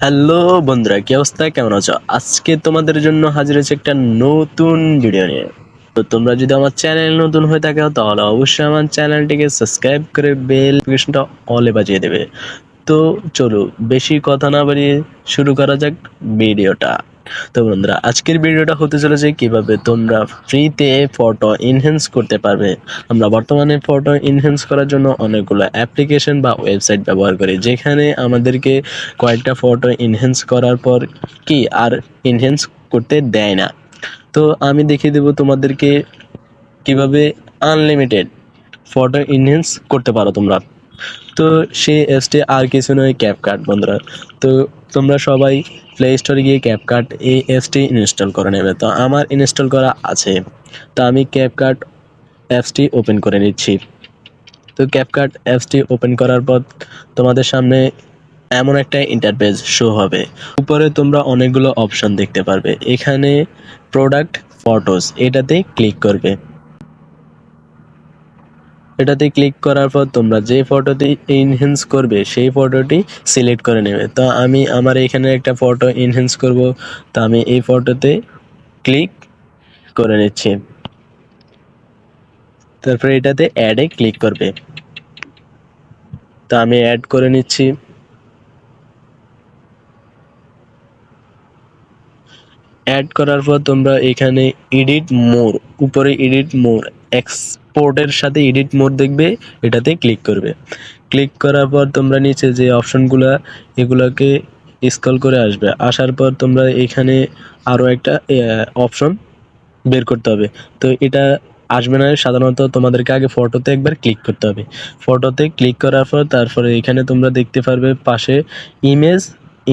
Hello বন্ধুরা, কি অবস্থা, কেমন আছো? আজকে তোমাদের জন্য হাজির হয়েছে একটা নতুন ভিডিও নিয়ে। তো তোমরা যদি আমার চ্যানেল নতুন হয়ে থাকো তাহলে অবশ্যই আমার চ্যানেলটিকে সাবস্ক্রাইব করে বেল নোটিফিকেশনটা অলে বাজিয়ে দেবে। তো চলো বেশি কথা না বাড়িয়ে শুরু করা যাক ভিডিওটা। তো বন্ধুরা, আজকের ভিডিওটা হতে চলেছে কিভাবে তোমরা ফ্রিতে ফটো এনহ্যান্স করতে পারবে। আমরা বর্তমানে ফটো এনহ্যান্স করার জন্য অনেকগুলো অ্যাপ্লিকেশন বা ওয়েবসাইট ব্যবহার করি, যেখানে আমাদেরকে কয়েকটা ফটো এনহ্যান্স করার পর কি আর এনহ্যান্স করতে দেয় না। তো আমি দেখিয়ে দেবো তোমাদেরকে কিভাবে আনলিমিটেড ফটো এনহ্যান্স করতে পারো তোমরা। তো সেই অ্যাপসটি আর কিছু নয়, ক্যাপকাট বন্ধুরা। তো তোমরা সবাই প্লে স্টোরে গিয়ে ক্যাপকাট এই অ্যাপসটি ইনস্টল করে নেবে। তো আমার ইনস্টল করা আছে, তো আমি ক্যাপকাট অ্যাপসটি ওপেন করে নিচ্ছি। তো ক্যাপকাট অ্যাপসটি ওপেন করার পর তোমাদের সামনে এমন একটা ইন্টারফেস শো হবে। উপরে তোমরা অনেকগুলো অপশন দেখতে পারবে, এখানে প্রোডাক্ট ফটোস এটাতে ক্লিক করবে। এটাতে ক্লিক করার পর তোমরা যে ফটোটি এনহ্যান্স করবে সেই ফটোটি সিলেক্ট করে নেবে। তো আমি আমার এখানে একটা ফটো এনহ্যান্স করব, তো আমি এই ফটোতে ক্লিক করে নিচ্ছি। তারপরে এটাতে অ্যাডে ক্লিক করবে, তো আমি অ্যাড করে নিচ্ছি। অ্যাড করার পর তোমরা এখানে এডিট মোর, উপরে এডিট মোর এক্সপোর্টের সাথে এডিট মোর দেখবে, এটাতে ক্লিক করবে। ক্লিক করার পর তোমরা নিচে যে অপশনগুলো এগুলোকে স্ক্রল করে আসবে। আসার পর তোমরা এখানে আরও একটা অপশন বের করতে হবে। তো এটা আসবে না, সাধারণত তোমাদেরকে আগে ফটোতে একবার ক্লিক করতে হবে। ফটোতে ক্লিক করার পর তারপরে এখানে তোমরা দেখতে পারবে পাশে ইমেজ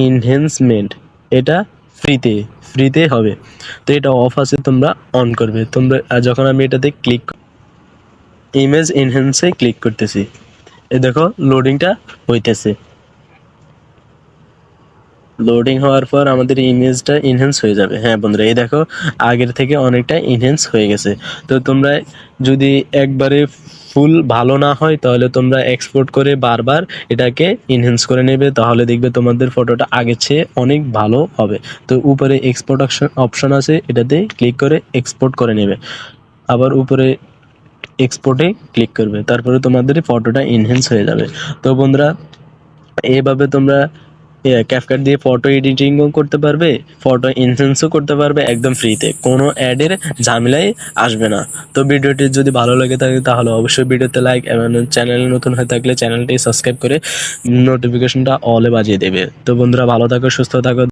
এনহ্যান্সমেন্ট, এটা ফ্রিতে ফ্রিতে হবে। তো এটা অফ আছে, তোমরা অন করবে। তোমরা যখন আমি এটাতে ক্লিক ইমেজ এনহ্যান্সে ক্লিক করতেছি, এই দেখো লোডিংটা হইতেছে। লোডিং হওয়ার পর আমাদের ইমেজটা এনহ্যান্স হয়ে যাবে। হ্যাঁ বন্ধুরা, এই দেখো আগের থেকে অনেকটা এনহ্যান্স হয়ে গেছে। তো তোমরা যদি একবারে ফুল ভালো না হয় তাহলে তোমরা এক্সপোর্ট করে বারবার এটাকে এনহ্যান্স করে নেবে, তাহলে দেখবে তোমাদের ফটোটা আগের চেয়ে অনেক ভালো হবে। তো উপরে এক্সপোর্ট অপশন আছে, এটাতে ক্লিক করে এক্সপোর্ট করে নেবে। আবার উপরে এক্সপোর্টে ক্লিক করবে, তারপরে তোমাদের ফটোটা এনহ্যান্স হয়ে যাবে। তো বন্ধুরা, এইভাবে তোমরা ক্যাপকাট দিয়ে ফটো এডিটিংও করতে পারবে, ফটো এনহ্যান্সও করতে পারবে একদম ফ্রিতে, কোনো অ্যাডের ঝামেলাই আসবে না। তো ভিডিওটি যদি ভালো লাগে থাকে তাহলে অবশ্যই ভিডিওতে লাইক এবং চ্যানেলে নতুন হয়ে থাকলে চ্যানেলটি সাবস্ক্রাইব করে নোটিফিকেশনটা অলে বাজিয়ে দেবে। তো বন্ধুরা, ভালো থাকো, সুস্থ থাকো।